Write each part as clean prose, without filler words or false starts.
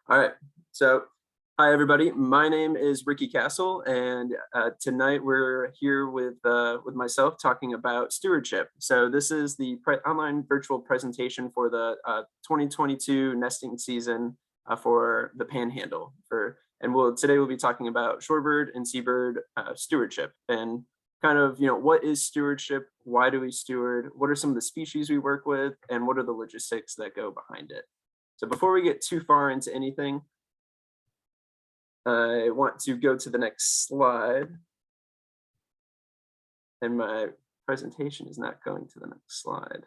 All right. So, hi everybody. My name is Ricky Castle, and tonight we're here with myself talking about stewardship. So this is the online virtual presentation for the 2022 nesting season for the Panhandle. Today we'll be talking about shorebird and seabird stewardship and kind of what is stewardship, why do we steward, what are some of the species we work with, and what are the logistics that go behind it. So before we get too far into anything, I want to go to the next slide. And my presentation is not going to the next slide.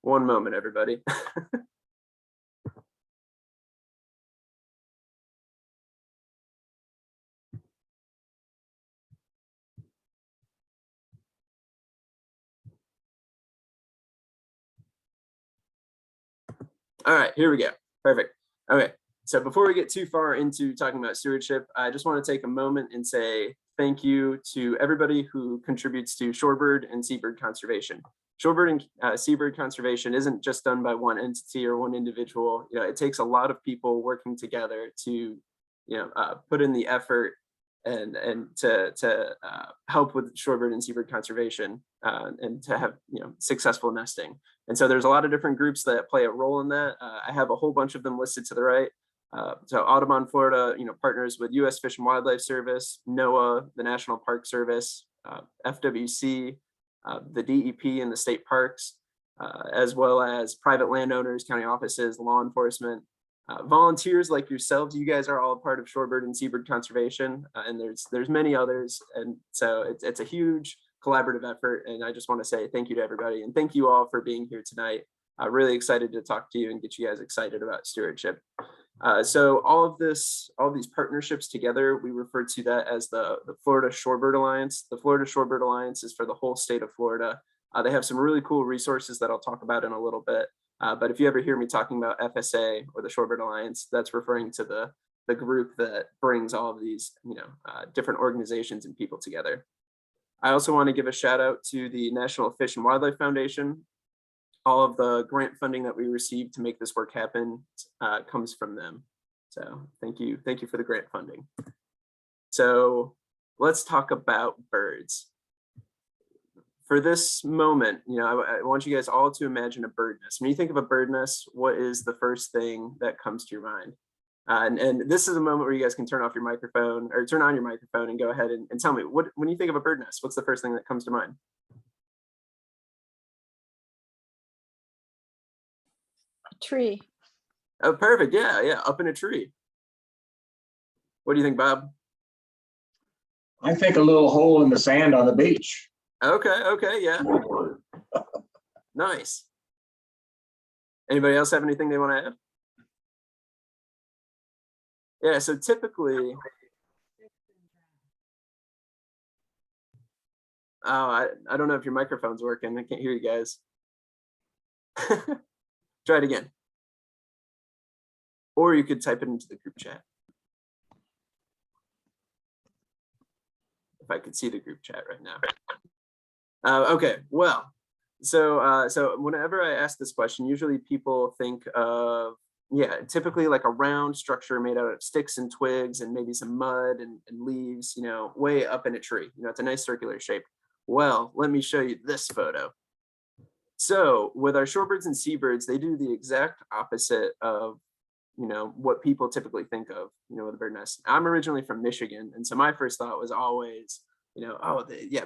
One moment, everybody. All right, here we go. Perfect. Okay, so before we get too far into talking about stewardship, I just want to take a moment and say thank you to everybody who contributes to shorebird and seabird conservation. Shorebird and seabird conservation isn't just done by one entity or one individual. It takes a lot of people working together to put in the effort and to help with shorebird and seabird conservation and to have successful nesting. And so there's a lot of different groups that play a role in that. I have a whole bunch of them listed to the right. So Audubon, Florida, partners with U.S. Fish and Wildlife Service, NOAA, the National Park Service, FWC, the DEP and the state parks, as well as private landowners, county offices, law enforcement, volunteers like yourselves. You guys are all a part of shorebird and seabird conservation, and there's many others. And so it's a huge collaborative effort, and I just want to say thank you to everybody, and thank you all for being here tonight. Really excited to talk to you and get you guys excited about stewardship. So all these partnerships together, we refer to that as the Florida Shorebird Alliance. The Florida Shorebird Alliance is for the whole state of Florida. They have some really cool resources that I'll talk about in a little bit. But if you ever hear me talking about FSA or the Shorebird Alliance, that's referring to the group that brings all of these different organizations and people together. I also want to give a shout out to the National Fish and Wildlife Foundation. All of the grant funding that we received to make this work happen comes from them. So thank you for the grant funding. So let's talk about birds. For this moment, I want you guys all to imagine a bird nest. When you think of a bird nest, what is the first thing that comes to your mind? And this is a moment where you guys can turn off your microphone or turn on your microphone and go ahead and tell me, when you think of a bird nest, what's the first thing that comes to mind? A tree. Oh, perfect. Yeah, up in a tree. What do you think, Bob? I think a little hole in the sand on the beach. Okay, yeah. Nice. Anybody else have anything they want to add? Yeah, so typically, I don't know if your microphone's working. I can't hear you guys. Try it again. Or you could type it into the group chat. If I could see the group chat right now. Okay, well, so whenever I ask this question, usually people think of, typically like a round structure made out of sticks and twigs and maybe some mud and leaves, way up in a tree. It's a nice circular shape. Well, let me show you this photo. So with our shorebirds and seabirds, they do the exact opposite of what people typically think of, with a bird nest. I'm originally from Michigan, and so my first thought was always,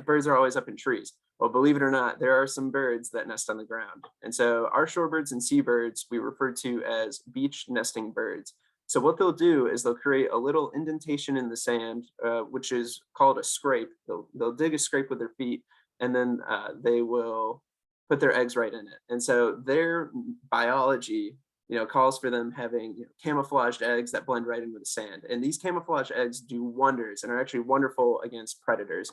birds are always up in trees. Well, believe it or not, there are some birds that nest on the ground. And so our shorebirds and seabirds, we refer to as beach nesting birds. So what they'll do is they'll create a little indentation in the sand, which is called a scrape. They'll dig a scrape with their feet, and then they will put their eggs right in it. And so their biology calls for them having camouflaged eggs that blend right in with the sand. And these camouflaged eggs do wonders and are actually wonderful against predators.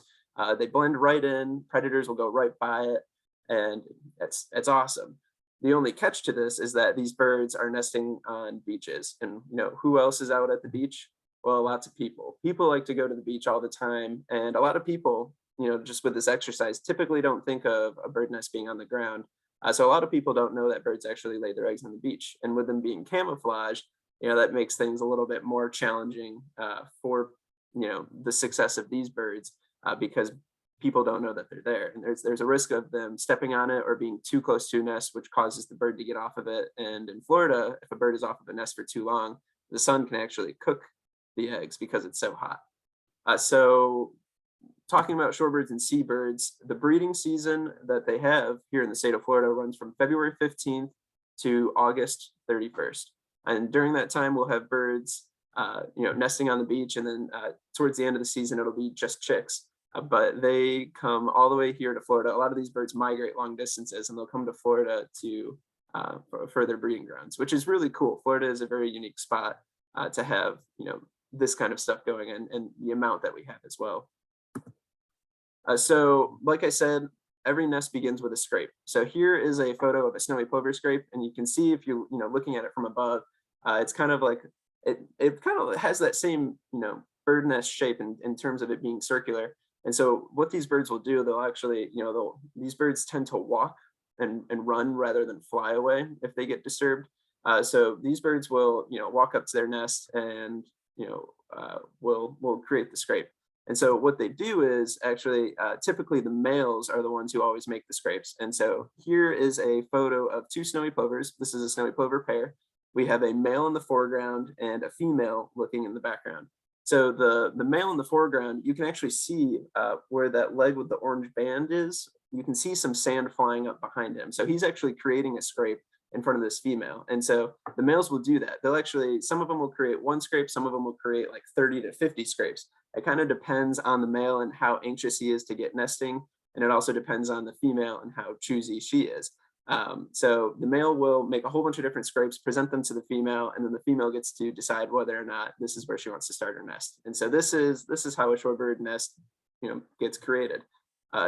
They blend right in, predators will go right by it, and it's awesome. The only catch to this is that these birds are nesting on beaches. And who else is out at the beach? Well, lots of people. People like to go to the beach all the time, and a lot of people just with this exercise, typically don't think of a bird nest being on the ground. So a lot of people don't know that birds actually lay their eggs on the beach. And with them being camouflaged, that makes things a little bit more challenging for, the success of these birds because people don't know that they're there. And there's a risk of them stepping on it or being too close to a nest, which causes the bird to get off of it. And in Florida, if a bird is off of a nest for too long, the sun can actually cook the eggs because it's so hot. So talking about shorebirds and seabirds, the breeding season that they have here in the state of Florida runs from February 15th to August 31st. And during that time, we'll have birds, nesting on the beach. And then towards the end of the season, it'll be just chicks. But they come all the way here to Florida. A lot of these birds migrate long distances and they'll come to Florida to for their breeding grounds, which is really cool. Florida is a very unique spot to have, this kind of stuff going and the amount that we have as well. So like I said, every nest begins with a scrape. So here is a photo of a snowy plover scrape, and you can see if you looking at it from above, it's kind of like it kind of has that same bird nest shape in terms of it being circular. And so what these birds will do, they'll actually these birds tend to walk and run rather than fly away if they get disturbed. So these birds will walk up to their nest and will create the scrape. And so what they do is actually, typically the males are the ones who always make the scrapes. And so here is a photo of two snowy plovers. This is a snowy plover pair. We have a male in the foreground and a female looking in the background. So the male in the foreground, you can actually see where that leg with the orange band is. You can see some sand flying up behind him. So he's actually creating a scrape in front of this female. And so the males will do that. They'll actually, some of them will create one scrape, some of them will create like 30 to 50 scrapes. It kind of depends on the male and how anxious he is to get nesting. And it also depends on the female and how choosy she is. So the male will make a whole bunch of different scrapes, present them to the female, and then the female gets to decide whether or not this is where she wants to start her nest. And so this is how a shorebird nest, gets created.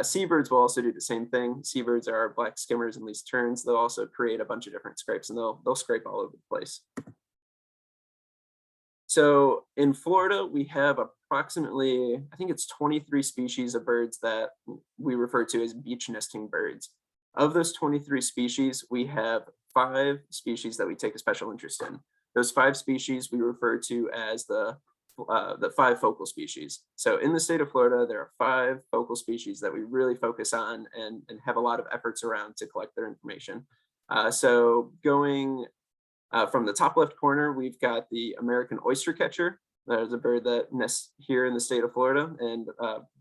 Seabirds will also do the same thing. Seabirds are black skimmers and least terns. They'll also create a bunch of different scrapes, and they'll scrape all over the place. So in Florida, we have approximately, I think it's 23 species of birds that we refer to as beach nesting birds. Of those 23 species, we have 5 species that we take a special interest in. Those 5 species we refer to as the 5 focal species. So in the state of Florida, there are 5 focal species that we really focus on and have a lot of efforts around to collect their information. So going from the top left corner, we've got the American oyster catcher. That is a bird that nests here in the state of Florida and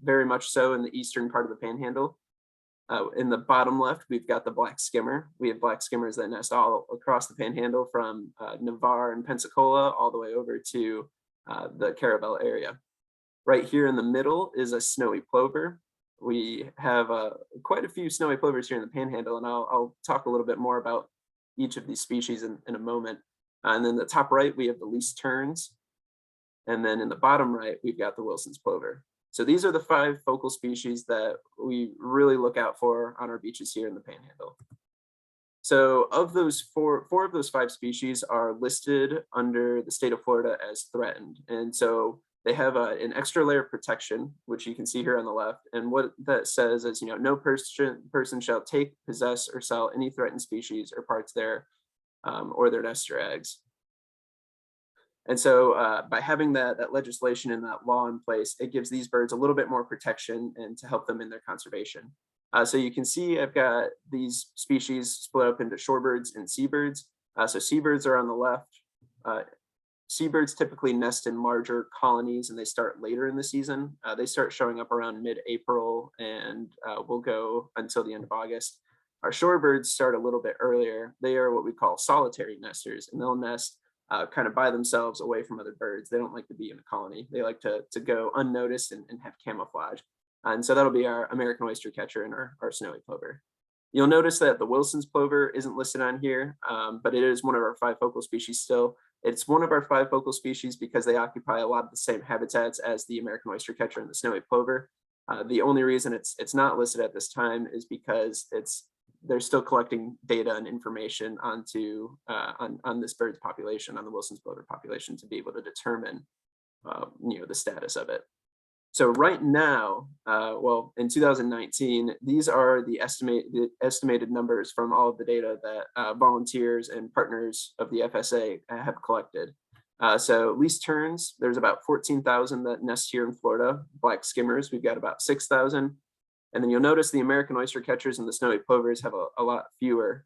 very much so in the eastern part of the Panhandle. In the bottom left, we've got the black skimmer. We have black skimmers that nest all across the Panhandle from Navarre and Pensacola all the way over to the Carabel area. Right here in the middle is a snowy plover. We have quite a few snowy plovers here in the Panhandle, and I'll talk a little bit more about each of these species in a moment. And then the top right, we have the least terns. And then in the bottom right, we've got the Wilson's plover. So these are the 5 focal species that we really look out for on our beaches here in the Panhandle. So of those four of those 5 species are listed under the state of Florida as threatened. And so they have an extra layer of protection, which you can see here on the left. And what that says is, no person shall take, possess, or sell any threatened species or parts there or their nests or eggs. And so by having that legislation and that law in place, it gives these birds a little bit more protection and to help them in their conservation. So you can see I've got these species split up into shorebirds and seabirds. So seabirds are on the left. Seabirds typically nest in larger colonies and they start later in the season. They start showing up around mid-April and will go until the end of August. Our shorebirds start a little bit earlier. They are what we call solitary nesters, and they'll nest kind of by themselves away from other birds. They don't like to be in a colony. They like to go unnoticed and have camouflage. And so that'll be our American oyster catcher and our snowy plover. You'll notice that the Wilson's plover isn't listed on here, but it is one of our 5 focal species still. It's one of our 5 focal species because they occupy a lot of the same habitats as the American oyster catcher and the snowy plover. The only reason it's not listed at this time is because they're still collecting data and information onto on this bird's population, on the Wilson's plover population, to be able to determine the status of it. So right now, well, in 2019, these are the estimated numbers from all of the data that volunteers and partners of the FSA have collected. So least terns, there's about 14,000 that nest here in Florida. Black skimmers, we've got about 6,000. And then you'll notice the American oyster catchers and the snowy plovers have a lot fewer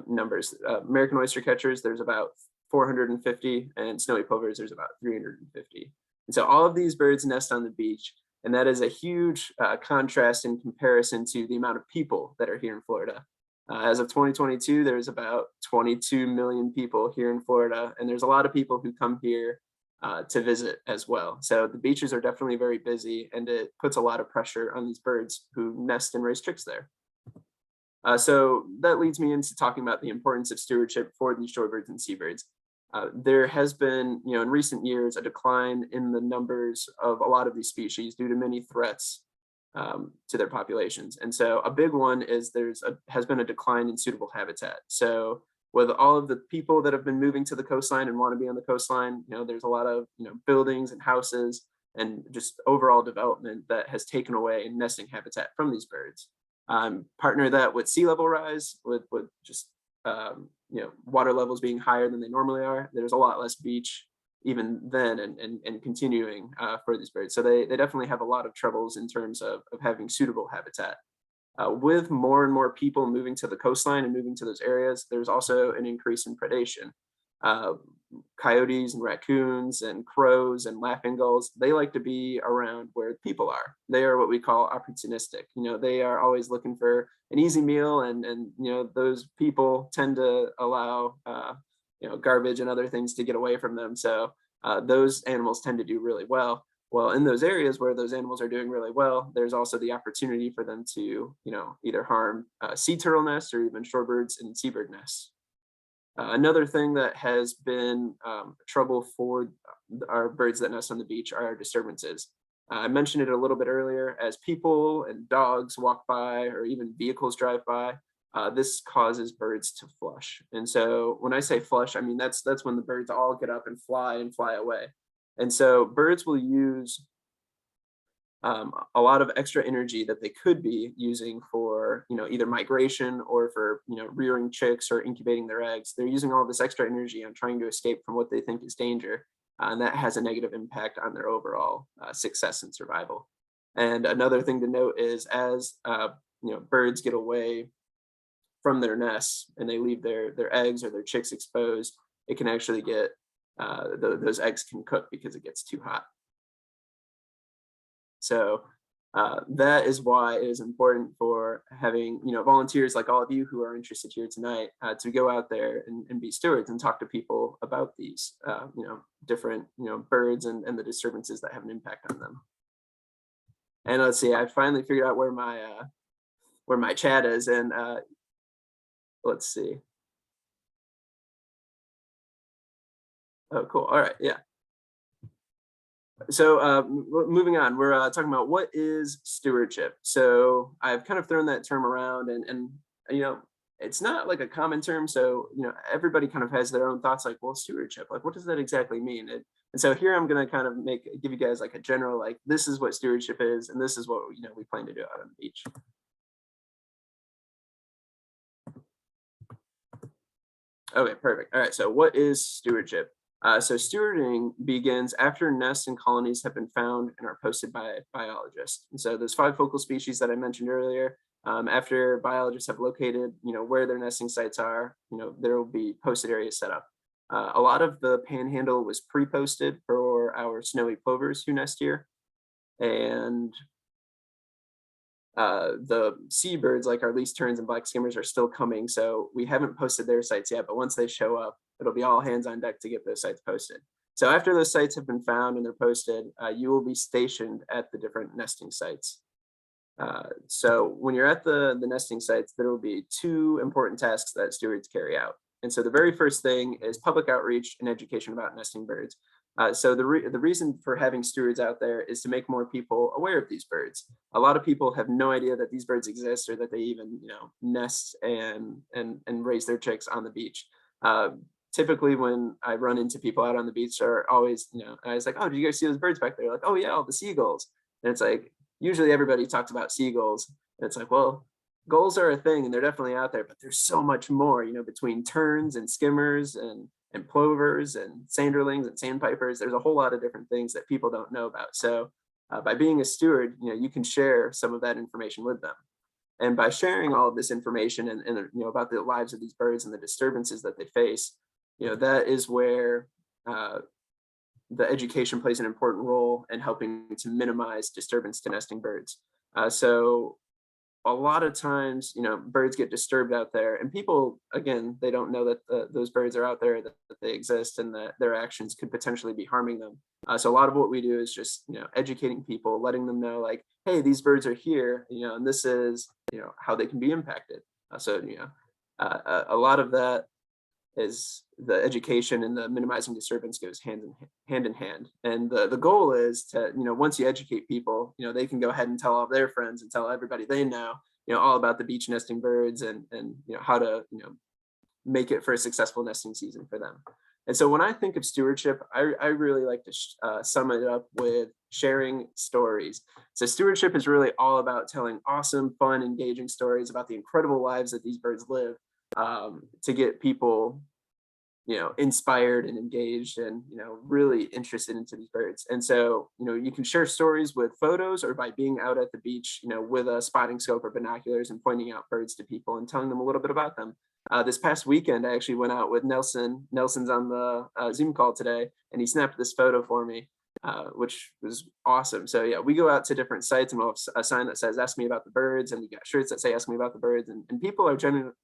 numbers. American oyster catchers, there's about 450, and snowy plovers, there's about 350. And so all of these birds nest on the beach, and that is a huge contrast in comparison to the amount of people that are here in Florida. As of 2022, there's about 22 million people here in Florida, and there's a lot of people who come here to visit as well. So the beaches are definitely very busy, and it puts a lot of pressure on these birds who nest and raise chicks there. So that leads me into talking about the importance of stewardship for these shorebirds and seabirds. There has been, in recent years, a decline in the numbers of a lot of these species due to many threats to their populations. And so a big one is has been a decline in suitable habitat. So with all of the people that have been moving to the coastline and want to be on the coastline, there's a lot of, buildings and houses and just overall development that has taken away nesting habitat from these birds. Partner that with sea level rise, with just water levels being higher than they normally are. There's a lot less beach even then and continuing for these birds. So they definitely have a lot of troubles in terms of having suitable habitat. With more and more people moving to the coastline and moving to those areas, there's also an increase in predation. Coyotes and raccoons and crows and laughing gulls, they like to be around where people are. They are what we call opportunistic. They are always looking for an easy meal, and those people tend to allow garbage and other things to get away from them. So those animals tend to do really well. Well, in those areas where those animals are doing really well, there's also the opportunity for them to either harm sea turtle nests or even shorebirds and seabird nests. Another thing that has been trouble for our birds that nest on the beach are disturbances. I mentioned it a little bit earlier. As people and dogs walk by, or even vehicles drive by, this causes birds to flush. And so when I say flush, I mean that's when the birds all get up and fly away. And so birds will use a lot of extra energy that they could be using for either migration or for rearing chicks or incubating their eggs. They're using all this extra energy on trying to escape from what they think is danger, and that has a negative impact on their overall success and survival. And another thing to note is as birds get away from their nests and they leave their eggs or their chicks exposed, it can actually get those eggs can cook because it gets too hot. So that is why it is important for having volunteers like all of you who are interested here tonight to go out there and be stewards and talk to people about these different birds and the disturbances that have an impact on them. And let's see, I finally figured out where my chat is, and let's see. Oh, cool. All right, yeah. So moving on, we're talking about what is stewardship. So I've kind of thrown that term around, and it's not like a common term. So everybody kind of has their own thoughts, like, well, stewardship, like what does that exactly mean? And so here I'm going to kind of give you guys like a general, like this is what stewardship is, and this is what we plan to do out on the beach. Okay, perfect. All right. So what is stewardship? So stewarding begins after nests and colonies have been found and are posted by biologists. And so those 5 focal species that I mentioned earlier, after biologists have located, where their nesting sites are, there will be posted areas set up. A lot of the Panhandle was pre-posted for our snowy plovers who nest here, and the seabirds like our least terns and black skimmers are still coming, so we haven't posted their sites yet, but once they show up, it'll be all hands on deck to get those sites posted. So after those sites have been found and they're posted, you will be stationed at the different nesting sites. So when you're at the nesting sites, there will be 2 important tasks that stewards carry out. And so the very first thing is public outreach and education about nesting birds. So the reason for having stewards out there is to make more people aware of these birds. A lot of people have no idea that these birds exist or that they even nest and raise their chicks on the beach. Typically when I run into people out on the beach are always, I was like, oh, did you guys see those birds back there? Like, oh yeah, all the seagulls. And it's like, usually everybody talks about seagulls. And it's like, well, gulls are a thing and they're definitely out there, but there's so much more, between terns and skimmers and plovers and sanderlings and sandpipers. There's a whole lot of different things that people don't know about. So by being a steward, you can share some of that information with them. And by sharing all of this information and about the lives of these birds and the disturbances that they face, that is where the education plays an important role in helping to minimize disturbance to nesting birds. So a lot of times, birds get disturbed out there, and people, again, they don't know that those birds are out there, that they exist, and that their actions could potentially be harming them. So a lot of what we do is just, educating people, letting them know, like, hey, these birds are here, and this is, how they can be impacted. A lot of that is the education, and the minimizing disturbance goes hand in hand. And the goal is to, once you educate people, they can go ahead and tell all of their friends and tell everybody they know, all about the beach nesting birds and how to, make it for a successful nesting season for them. And so when I think of stewardship, I really like to sum it up with sharing stories. So stewardship is really all about telling awesome, fun, engaging stories about the incredible lives that these birds live, to get people, inspired and engaged and, really interested into these birds. And so, you can share stories with photos or by being out at the beach, with a spotting scope or binoculars and pointing out birds to people and telling them a little bit about them. This past weekend, I actually went out with Nelson. Nelson's on the Zoom call today, and he snapped this photo for me, which was awesome. So yeah, we go out to different sites and we'll have a sign that says, ask me about the birds. And we got shirts that say, ask me about the birds. And people are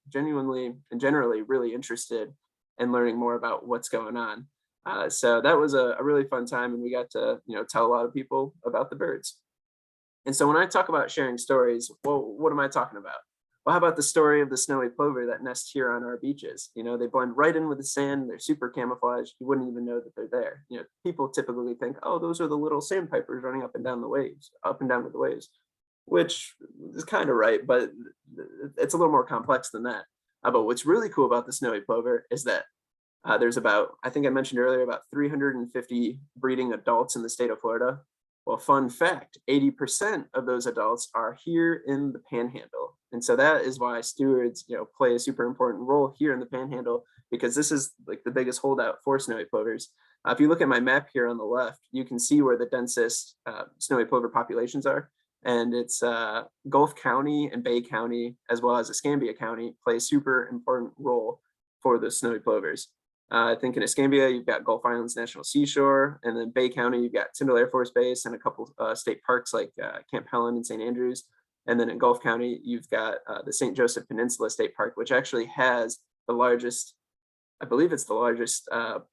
genuinely and generally really interested in learning more about what's going on. So that was a really fun time. And we got to, tell a lot of people about the birds. And so when I talk about sharing stories, well, what am I talking about? Well, how about the story of the snowy plover that nests here on our beaches? They blend right in with the sand. They're super camouflaged. You wouldn't even know that they're there. People typically think, oh, those are the little sandpipers running up and down the waves, up and down with the waves, which is kind of right, but it's a little more complex than that. But what's really cool about the snowy plover is that there's about, I think I mentioned earlier, about 350 breeding adults in the state of Florida. Well, fun fact, 80% of those adults are here in the Panhandle. And so that is why stewards, play a super important role here in the Panhandle, because this is like the biggest holdout for snowy plovers. If you look at my map here on the left, you can see where the densest snowy plover populations are. And it's Gulf County and Bay County, as well as Escambia County, play a super important role for the snowy plovers. I think in Escambia, you've got Gulf Islands National Seashore, and then Bay County, you've got Tyndall Air Force Base and a couple state parks like Camp Helen and St. Andrews. And then in Gulf County, you've got the St. Joseph Peninsula State Park, which actually has the largest, I believe it's the largest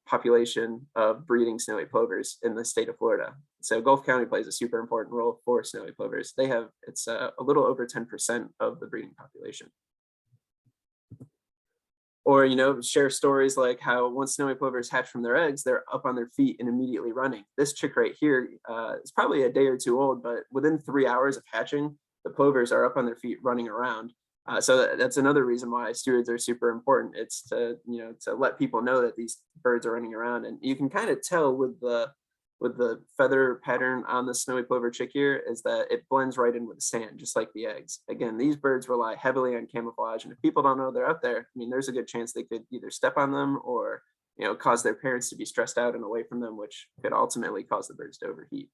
population of breeding snowy plovers in the state of Florida. So Gulf County plays a super important role for snowy plovers. It's a little over 10% of the breeding population. Or, share stories like how once snowy plovers hatch from their eggs, they're up on their feet and immediately running. This chick right here is probably a day or two old, but within 3 hours of hatching, the plovers are up on their feet running around. So that's another reason why stewards are super important. It's to, to let people know that these birds are running around. And you can kind of tell with the feather pattern on the snowy plover chick here is that it blends right in with the sand, just like the eggs. Again, these birds rely heavily on camouflage. And if people don't know they're out there, there's a good chance they could either step on them or, cause their parents to be stressed out and away from them, which could ultimately cause the birds to overheat.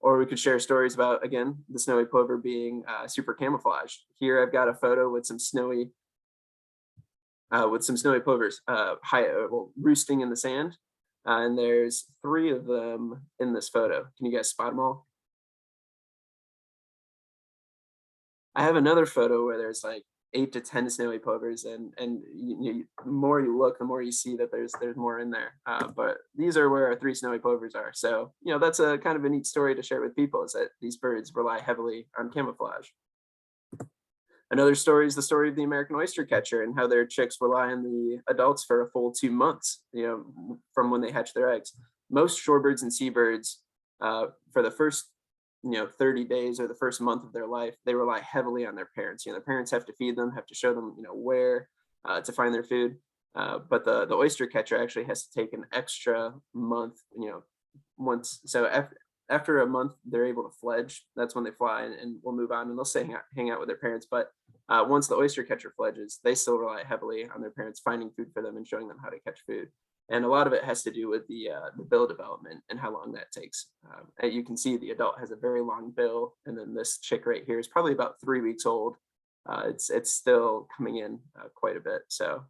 Or we could share stories about, again, the snowy plover being super camouflaged. Here I've got a photo with some snowy plovers roosting in the sand. And there's 3 of them in this photo. Can you guys spot them all? I have another photo where there's like 8 to 10 snowy plovers, and the more you look, the more you see that there's more in there. But these are where our 3 snowy plovers are. So, that's a kind of a neat story to share with people, is that these birds rely heavily on camouflage. Another story is the story of the American oyster catcher and how their chicks rely on the adults for a full 2 months, from when they hatch their eggs. Most shorebirds and seabirds, for the first, 30 days or the first month of their life, they rely heavily on their parents. Their parents have to feed them, have to show them, where to find their food. But the oyster catcher actually has to take an extra month, once. So after a month, they're able to fledge. That's when they fly and will move on and they'll stay hang out with their parents. But once the oyster catcher fledges, they still rely heavily on their parents finding food for them and showing them how to catch food. And a lot of it has to do with the bill development and how long that takes. You can see the adult has a very long bill, and then this chick right here is probably about 3 weeks old. It's still coming in quite a bit. So,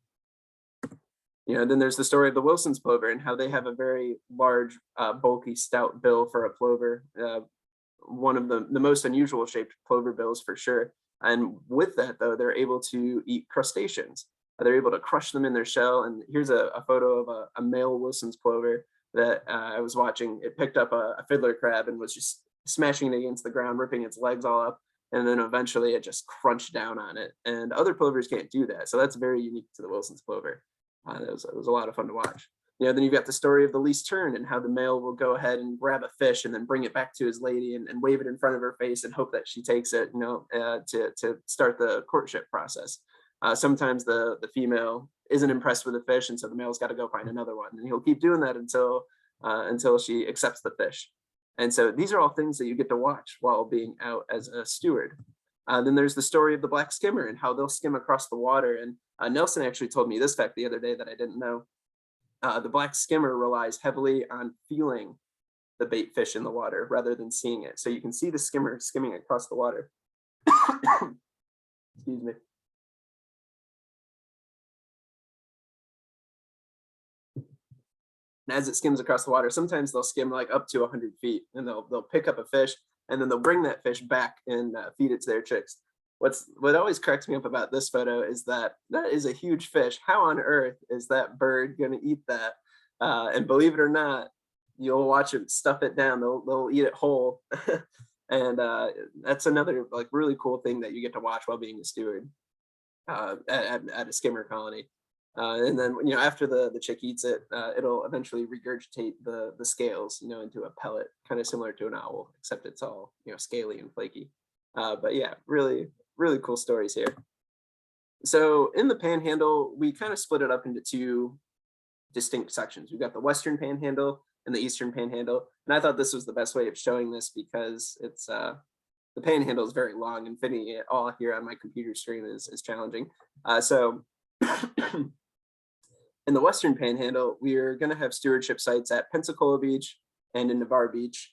then there's the story of the Wilson's plover and how they have a very large, bulky, stout bill for a plover. One of the most unusual shaped plover bills for sure. And with that, though, they're able to eat crustaceans. They're able to crush them in their shell. And here's a photo of a male Wilson's plover that I was watching. It picked up a fiddler crab and was just smashing it against the ground, ripping its legs all up. And then eventually it just crunched down on it. And other plovers can't do that. So that's very unique to the Wilson's plover. It was a lot of fun to watch. Then you've got the story of the least tern and how the male will go ahead and grab a fish and then bring it back to his lady and wave it in front of her face and hope that she takes it, to start the courtship process. Sometimes the female isn't impressed with the fish, and so the male's got to go find another one, and he'll keep doing that until she accepts the fish. And so these are all things that you get to watch while being out as a steward. Then there's the story of the black skimmer and how they'll skim across the water. And Nelson actually told me this fact the other day that I didn't know. The black skimmer relies heavily on feeling the bait fish in the water rather than seeing it. So you can see the skimmer skimming across the water. Excuse me. And as it skims across the water, sometimes they'll skim like up to 100 feet, and they'll pick up a fish, and then they'll bring that fish back and feed it to their chicks. What always cracks me up about this photo is that is a huge fish. How on earth is that bird going to eat that? And believe it or not, you'll watch it stuff it down. They'll eat it whole. And that's another like really cool thing that you get to watch while being a steward at a skimmer colony. And then after the chick eats it, it'll eventually regurgitate the scales into a pellet, kind of similar to an owl, except it's all scaly and flaky. But yeah, really cool stories here. So in the Panhandle, we kind of split it up into two distinct sections. We've got the Western Panhandle and the Eastern Panhandle, and I thought this was the best way of showing this because it's the Panhandle is very long, and fitting it all here on my computer screen is challenging. So in the Western Panhandle, we're going to have stewardship sites at Pensacola Beach and in Navarre Beach.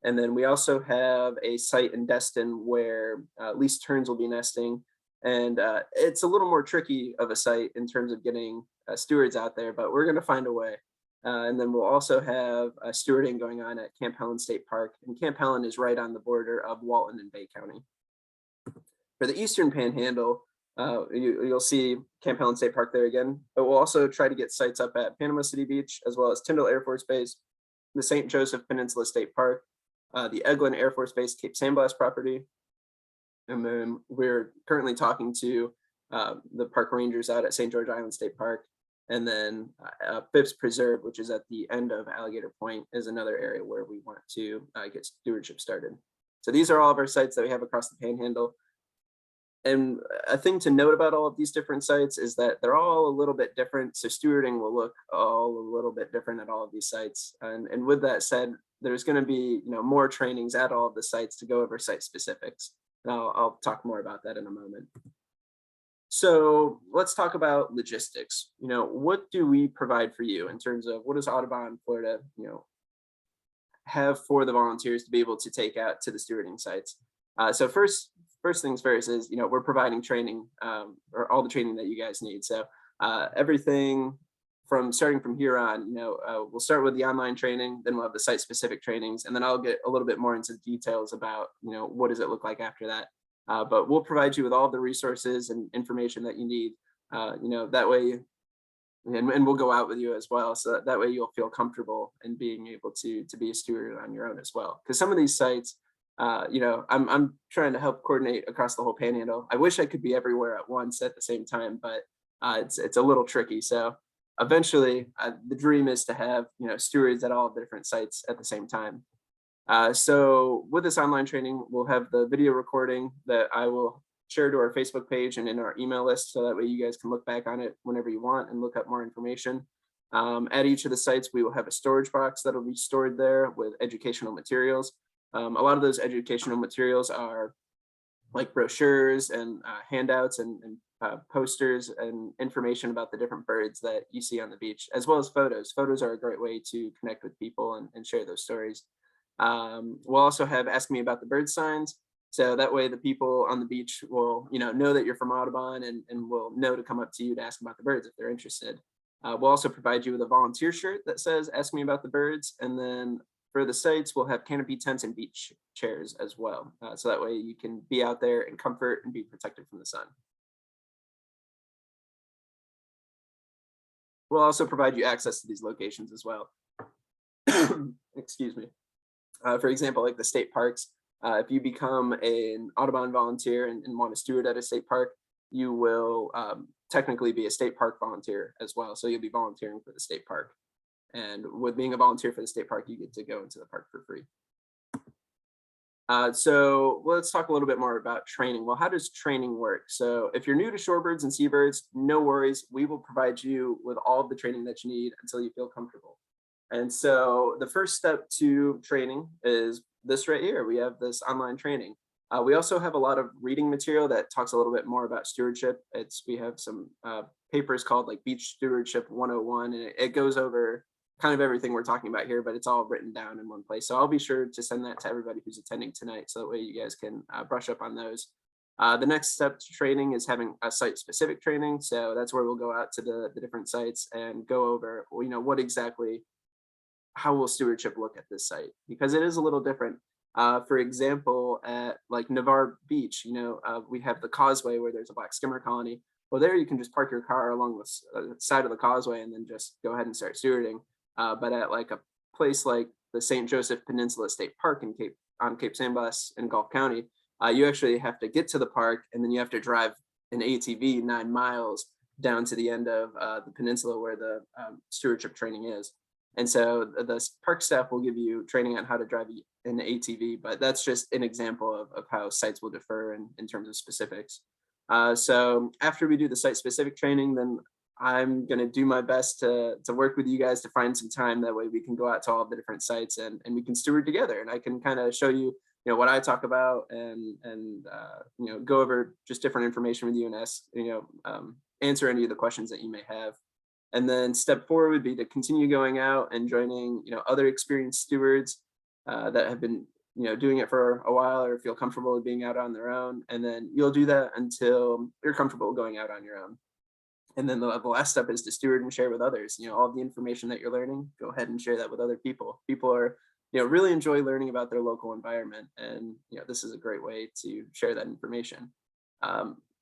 And then we also have a site in Destin where least terns will be nesting. And it's a little more tricky of a site in terms of getting stewards out there, but we're going to find a way. And then we'll also have stewarding going on at Camp Helen State Park. And Camp Helen is right on the border of Walton and Bay County. For the Eastern Panhandle, you'll see Camp Helen State Park there again, but we'll also try to get sites up at Panama City Beach, as well as Tyndall Air Force Base, the St. Joseph Peninsula State Park, the Eglin Air Force Base Cape Sandblast property. And then we're currently talking to the park rangers out at St. George Island State Park. And then Phipps Preserve, which is at the end of Alligator Point, is another area where we want to get stewardship started. So these are all of our sites that we have across the Panhandle. And a thing to note about all of these different sites is that they're all a little bit different. So stewarding will look all a little bit different at all of these sites. And with that said, there's going to be more trainings at all of the sites to go over site specifics. And I'll talk more about that in a moment. So let's talk about logistics. What do we provide for you in terms of what does Audubon, Florida, have for the volunteers to be able to take out to the stewarding sites? So first things first is, we're providing training, or all the training that you guys need. So everything starting from here on, we'll start with the online training, then we'll have the site specific trainings, and then I'll get a little bit more into details about, what does it look like after that. But we'll provide you with all the resources and information that you need, that way, and we'll go out with you as well. So that way you'll feel comfortable in being able to be a steward on your own as well. Because some of these sites, I'm trying to help coordinate across the whole Panhandle. I wish I could be everywhere at once at the same time, but it's a little tricky. So eventually the dream is to have, stewards at all the different sites at the same time. So with this online training, we'll have the video recording that I will share to our Facebook page and in our email list. So that way you guys can look back on it whenever you want and look up more information. At each of the sites, we will have a storage box that'll be stored there with educational materials. A lot of those educational materials are like brochures and handouts and posters and information about the different birds that you see on the beach, as well as photos. Photos are a great way to connect with people and share those stories. We'll also have Ask Me About the Bird signs. So that way the people on the beach will, know that you're from Audubon and will know to come up to you to ask about the birds if they're interested. We'll also provide you with a volunteer shirt that says Ask Me About the Birds. And then for the sites, we'll have canopy tents and beach chairs as well. So that way you can be out there in comfort and be protected from the sun. We'll also provide you access to these locations as well. Excuse me. For example, like the state parks, if you become an Audubon volunteer and want to steward at a state park, you will technically be a state park volunteer as well. So you'll be volunteering for the state park. And with being a volunteer for the state park, you get to go into the park for free. So let's talk a little bit more about training. Well, how does training work? So if you're new to shorebirds and seabirds, no worries. We will provide you with all of the training that you need until you feel comfortable. And so the first step to training is this right here. We have this online training. We also have a lot of reading material that talks a little bit more about stewardship. We have some papers called like Beach Stewardship 101, and it goes over kind of everything we're talking about here, but it's all written down in one place. So I'll be sure to send that to everybody who's attending tonight, so that way you guys can brush up on those. The next step to training is having a site-specific training. So that's where we'll go out to the different sites and go over, what exactly, how will stewardship look at this site? Because it is a little different. For example, at like Navarre Beach, we have the causeway where there's a black skimmer colony. Well, there you can just park your car along the side of the causeway and then just go ahead and start stewarding. But at like a place like the St. Joseph Peninsula State Park on Cape San Blas in Gulf County, you actually have to get to the park and then you have to drive an ATV 9 miles down to the end of the peninsula where the stewardship training is. And so the park staff will give you training on how to drive an ATV, but that's just an example of how sites will differ in terms of specifics. So after we do the site-specific training, then I'm going to do my best to work with you guys to find some time. That way we can go out to all the different sites and we can steward together, and I can kind of show you, what I talk about and go over just different information with you and ask, answer any of the questions that you may have. And then step 4 would be to continue going out and joining, other experienced stewards that have been, doing it for a while or feel comfortable with being out on their own. And then you'll do that until you're comfortable going out on your own. And then the last step is to steward and share with others. All the information that you're learning, go ahead and share that with other people. People are, really enjoy learning about their local environment. And, this is a great way to share that information.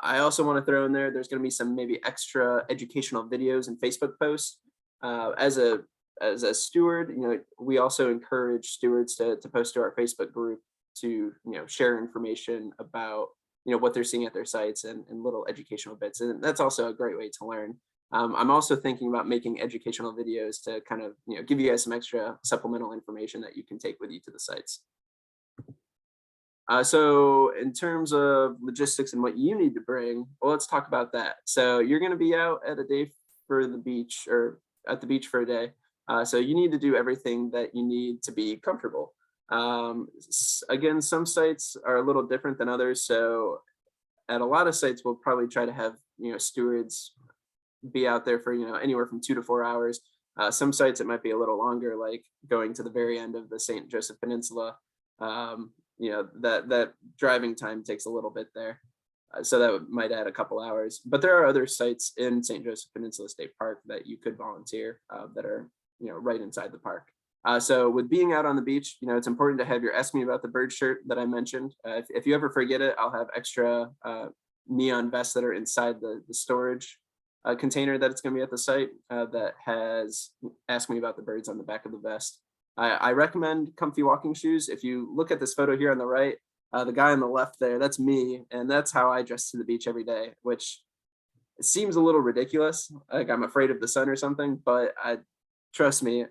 I also want to throw in there's going to be some maybe extra educational videos and Facebook posts. As a steward, we also encourage stewards to post to our Facebook group to, share information about, what they're seeing at their sites and little educational bits. And that's also a great way to learn. I'm also thinking about making educational videos to kind of, give you guys some extra supplemental information that you can take with you to the sites. So in terms of logistics and what you need to bring, well, let's talk about that. So you're going to be out at a day for the beach or at the beach for a day. So you need to do everything that you need to be comfortable. Again, some sites are a little different than others. So at a lot of sites, we'll probably try to have, stewards be out there for, anywhere from 2 to 4 hours. Some sites, it might be a little longer, like going to the very end of the St. Joseph Peninsula. That driving time takes a little bit there. So that might add a couple hours, but there are other sites in St. Joseph Peninsula State Park that you could volunteer that are, right inside the park. So with being out on the beach, it's important to have your Ask Me About the Bird shirt that I mentioned. If you ever forget it, I'll have extra neon vests that are inside the storage container that it's going to be at the site that has Ask Me About the Birds on the back of the vest. I recommend comfy walking shoes. If you look at this photo here on the right, the guy on the left there, that's me. And that's how I dress to the beach every day, which it seems a little ridiculous. Like I'm afraid of the sun or something, but trust me,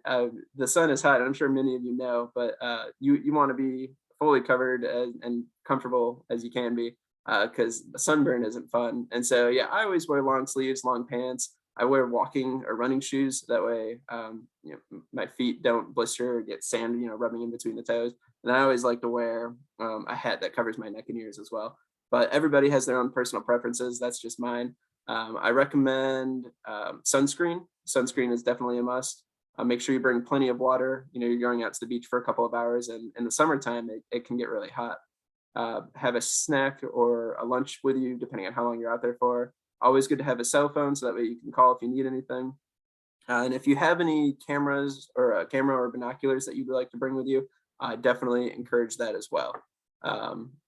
the sun is hot. I'm sure many of you know, but you want to be fully covered and comfortable as you can be because sunburn isn't fun. And so, yeah, I always wear long sleeves, long pants. I wear walking or running shoes. That way, my feet don't blister or get sand, rubbing in between the toes. And I always like to wear a hat that covers my neck and ears as well. But everybody has their own personal preferences. That's just mine. I recommend sunscreen. Sunscreen is definitely a must. Make sure you bring plenty of water. You're going out to the beach for a couple of hours, and in the summertime, it can get really hot. Have a snack or a lunch with you, depending on how long you're out there for. Always good to have a cell phone so that way you can call if you need anything. And if you have any cameras or a camera or binoculars that you'd like to bring with you, I definitely encourage that as well.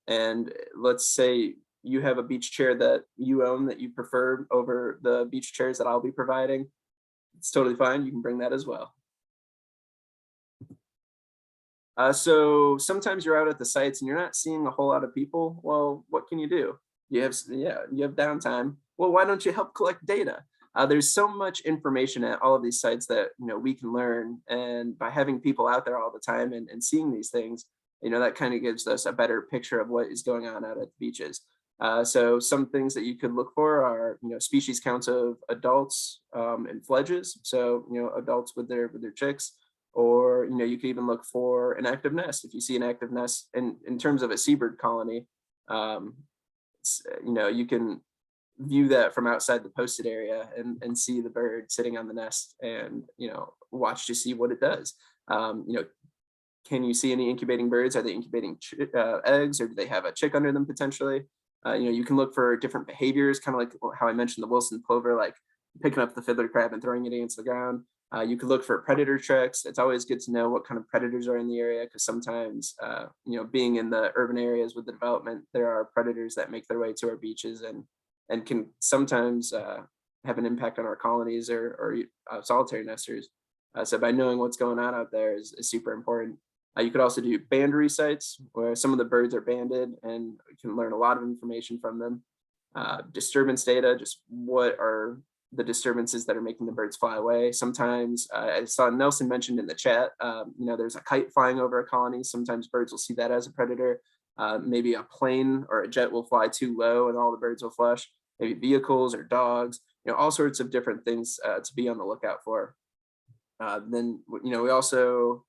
And let's say you have a beach chair that you own that you prefer over the beach chairs that I'll be providing. It's totally fine. You can bring that as well. So sometimes you're out at the sites and you're not seeing a whole lot of people. Well, what can you do? You have downtime. Well, why don't you help collect data? There's so much information at all of these sites that we can learn, and by having people out there all the time and seeing these things, that kind of gives us a better picture of what is going on out at the beaches. So some things that you could look for are species counts of adults and fledges. So adults with their chicks. Or you could even look for an active nest. If you see an active nest, and in terms of a seabird colony, you can view that from outside the posted area and see the bird sitting on the nest, and watch to see what it does. Can you see any incubating birds? Are they incubating eggs, or do they have a chick under them potentially? You can look for different behaviors, kind of like how I mentioned the Wilson plover, like picking up the fiddler crab and throwing it against the ground. You could look for predator tricks. It's always good to know what kind of predators are in the area, because sometimes, being in the urban areas with the development, there are predators that make their way to our beaches and can sometimes have an impact on our colonies or solitary nesters. So by knowing what's going on out there is super important. You could also do bandery sites where some of the birds are banded, and you can learn a lot of information from them. Disturbance data, just what are the disturbances that are making the birds fly away. Sometimes I saw Nelson mentioned in the chat, there's a kite flying over a colony. Sometimes birds will see that as a predator. Maybe a plane or a jet will fly too low and all the birds will flush. Maybe vehicles or dogs, all sorts of different things to be on the lookout for. Then, we also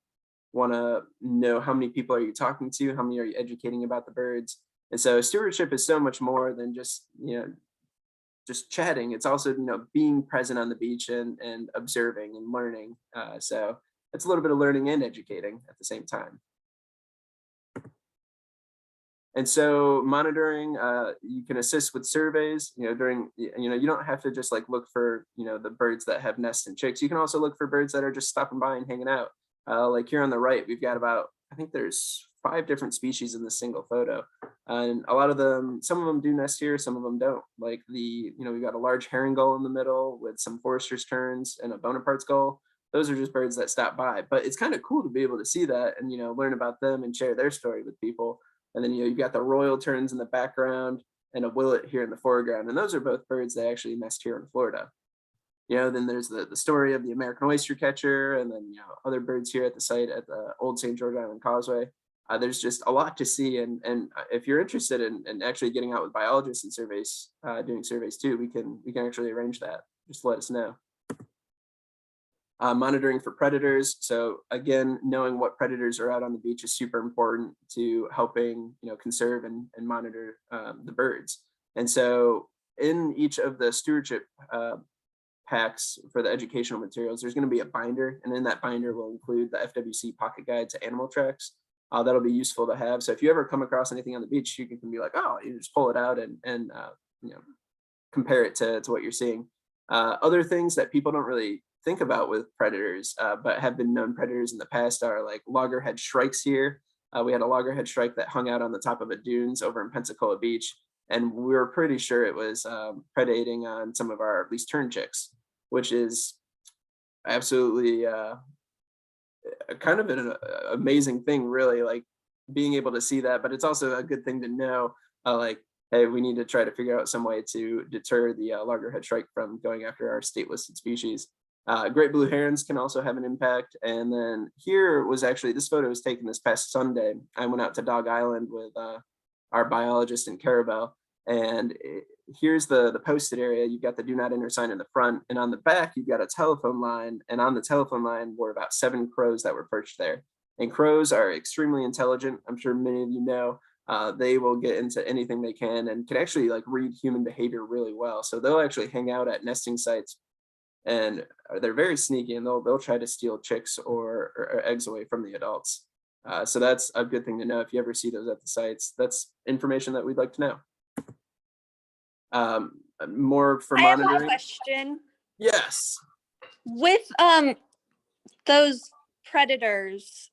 want to know how many people are you talking to, how many are you educating about the birds. And so stewardship is so much more than just chatting. It's also, being present on the beach and observing and learning. So it's a little bit of learning and educating at the same time. And so monitoring, you can assist with surveys, you don't have to just like look for, the birds that have nests and chicks. You can also look for birds that are just stopping by and hanging out. Like here on the right, we've got about, I think there's 5 different species in this single photo. And a lot of them, some of them do nest here, some of them don't. Like we've got a large herring gull in the middle with some forester's terns and a Bonaparte's gull. Those are just birds that stop by, but it's kind of cool to be able to see that and, learn about them and share their story with people. And then, you've got the royal terns in the background and a willet here in the foreground. And those are both birds that actually nest here in Florida. Then there's the story of the American oyster catcher, and then, other birds here at the site at the Old St. George Island Causeway. There's just a lot to see. And if you're interested in actually getting out with biologists and surveys, doing surveys too, we can actually arrange that. Just let us know. Monitoring for predators. So again, knowing what predators are out on the beach is super important to helping, conserve and monitor the birds. And so in each of the stewardship packs for the educational materials, there's going to be a binder, and in that binder will include the FWC pocket guide to animal tracks. That'll be useful to have. So if you ever come across anything on the beach, you can be like, oh, you just pull it out and compare it to what you're seeing. Other things that people don't really think about with predators, but have been known predators in the past are like loggerhead shrikes here. We had a loggerhead shrike that hung out on the top of a dunes over in Pensacola Beach, and we were pretty sure it was predating on some of our least tern chicks, which is absolutely kind of an amazing thing, really, like being able to see that. But it's also a good thing to know, like, hey, we need to try to figure out some way to deter the loggerhead shrike from going after our state listed species. Great blue herons can also have an impact. And then here was actually, this photo was taken this past Sunday. I went out to Dog Island with our biologist in Carabel, and here's the posted area. You've got the do not enter sign in the front, and on the back, you've got a telephone line. And on the telephone line were about 7 crows that were perched there. And crows are extremely intelligent. I'm sure many of you know. They will get into anything they can and can actually like read human behavior really well. So they'll actually hang out at nesting sites, and they're very sneaky, and they'll try to steal chicks or eggs away from the adults. So that's a good thing to know if you ever see those at the sites. That's information that we'd like to know. More for monitoring. I have a question. Yes. With those predators,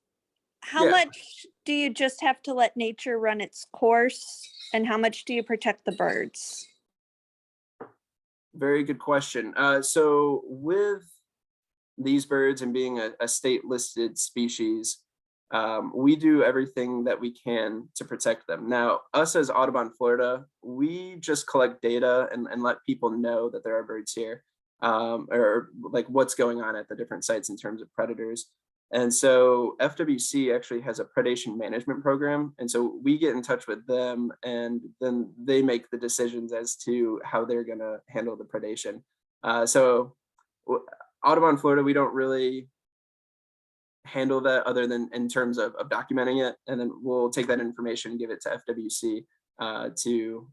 how much do you just have to let nature run its course, and how much do you protect the birds? Very good question. So with these birds and being a state listed species, we do everything that we can to protect them. Now, us as Audubon Florida, we just collect data and let people know that there are birds here, or like what's going on at the different sites in terms of predators. And so FWC actually has a predation management program. And so we get in touch with them, and then they make the decisions as to how they're going to handle the predation. So Audubon Florida, we don't really handle that other than in terms of documenting it. And then we'll take that information and give it to FWC to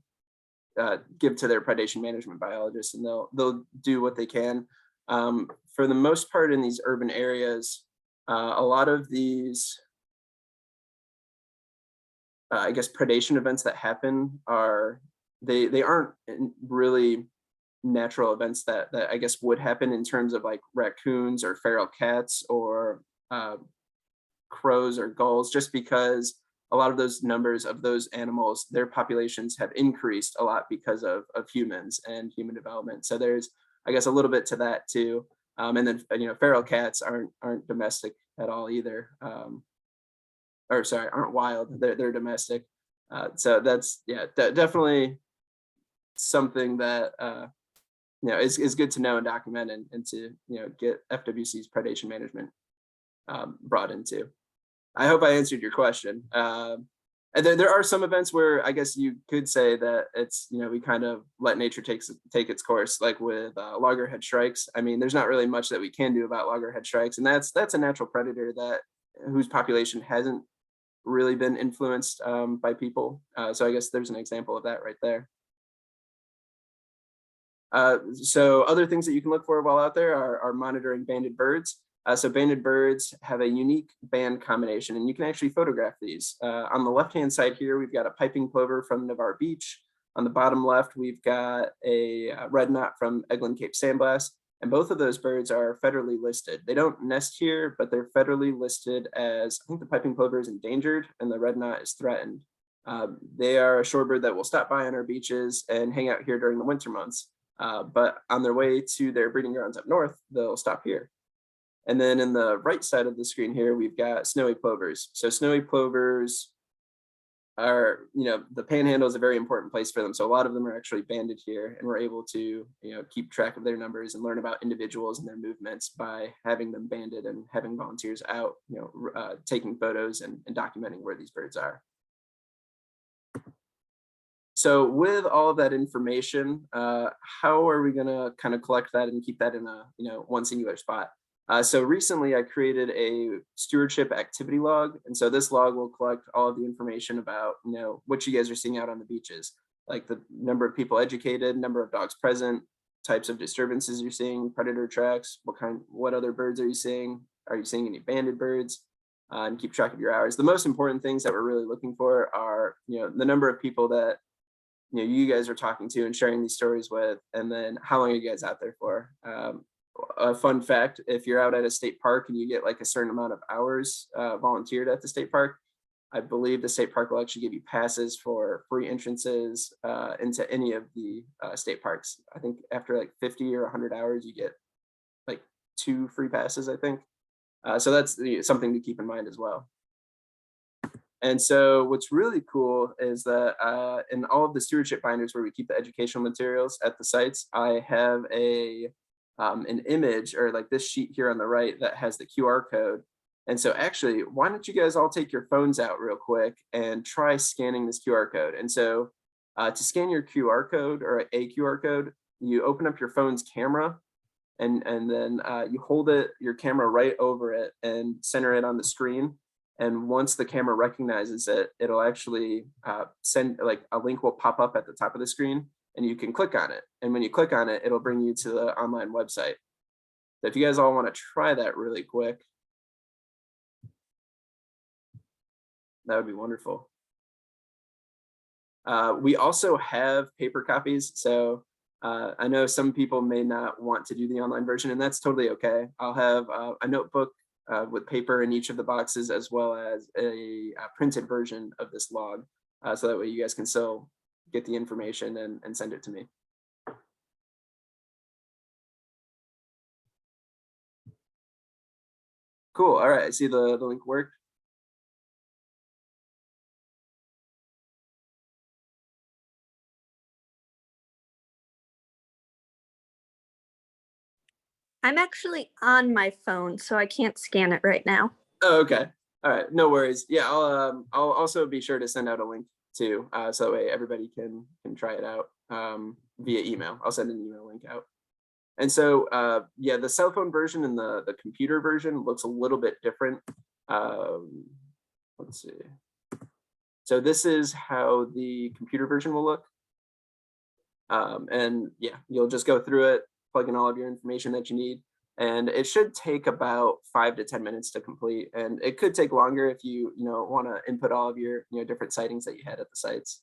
give to their predation management biologists, and they'll do what they can. For the most part in these urban areas, a lot of these, I guess, predation events that happen they aren't really natural events that I guess would happen in terms of like raccoons or feral cats or crows or gulls, just because a lot of those numbers of those animals, their populations have increased a lot because of humans and human development. So there's, I guess, a little bit to that too. And then, feral cats aren't domestic at all either. Or sorry, aren't wild. They're domestic. So that's definitely something that is good to know and document, and to get FWC's predation management brought into. I hope I answered your question. And there are some events where I guess you could say that it's, we kind of let nature take its course, like with loggerhead shrikes. I mean, there's not really much that we can do about loggerhead shrikes, and that's a natural predator whose population hasn't really been influenced by people. So I guess there's an example of that right there. So other things that you can look for while out there are monitoring banded birds. So banded birds have a unique band combination, and you can actually photograph these. On the left-hand side here, we've got a piping plover from Navarre Beach. On the bottom left, we've got a red knot from Eglin Cape Sandblast, and both of those birds are federally listed. They don't nest here, but they're federally listed as, I think the piping plover is endangered and the red knot is threatened. They are a shorebird that will stop by on our beaches and hang out here during the winter months. But on their way to their breeding grounds up north, they'll stop here. And then in the right side of the screen here, we've got snowy plovers. So snowy plovers are, the Panhandle is a very important place for them. So a lot of them are actually banded here, and we're able to, keep track of their numbers and learn about individuals and their movements by having them banded and having volunteers out, taking photos and documenting where these birds are. So with all of that information, how are we going to kind of collect that and keep that in a, one singular spot? So recently I created a stewardship activity log. And so this log will collect all of the information about, what you guys are seeing out on the beaches, like the number of people educated, number of dogs present, types of disturbances you're seeing, predator tracks, what other birds are you seeing? Are you seeing any banded birds? And keep track of your hours. The most important things that we're really looking for are, the number of people that, you guys are talking to and sharing these stories with, and then how long are you guys out there for? A fun fact, if you're out at a state park and you get like a certain amount of hours volunteered at the state park, I believe the state park will actually give you passes for free entrances into any of the state parks. I think after like 50 or 100 hours, you get like 2 free passes, I think. So that's something to keep in mind as well. And so what's really cool is that in all of the stewardship binders where we keep the educational materials at the sites, I have an image, or like this sheet here on the right, that has the QR code. And so actually, why don't you guys all take your phones out real quick and try scanning this QR code? And so To scan your QR code or a QR code, you open up your phone's camera and then you hold your camera right over it and center it on the screen. And once the camera recognizes it, it'll actually send, like, a link will pop up at the top of the screen and you can click on it. And when you click on it, it'll bring you to the online website. So if you guys all want to try that really quick, that would be wonderful. We also have paper copies. So I know some people may not want to do the online version, and that's totally okay. I'll have a notebook with paper in each of the boxes, as well as a printed version of this log. So that way you guys can still get the information and send it to me. Cool. All right. I see the link worked. I'm actually on my phone, so I can't scan it right now. Oh, okay. All right. No worries. Yeah, I'll also be sure to send out a link too, so that way everybody can try it out via email. I'll send an email link out. And so, yeah, the cell phone version and the computer version looks a little bit different. Let's see. So this is how the computer version will look. And yeah, you'll just go through it, plug in all of your information that you need. And it should take about 5 to 10 minutes to complete. And it could take longer if you want to input all of your different sightings that you had at the sites.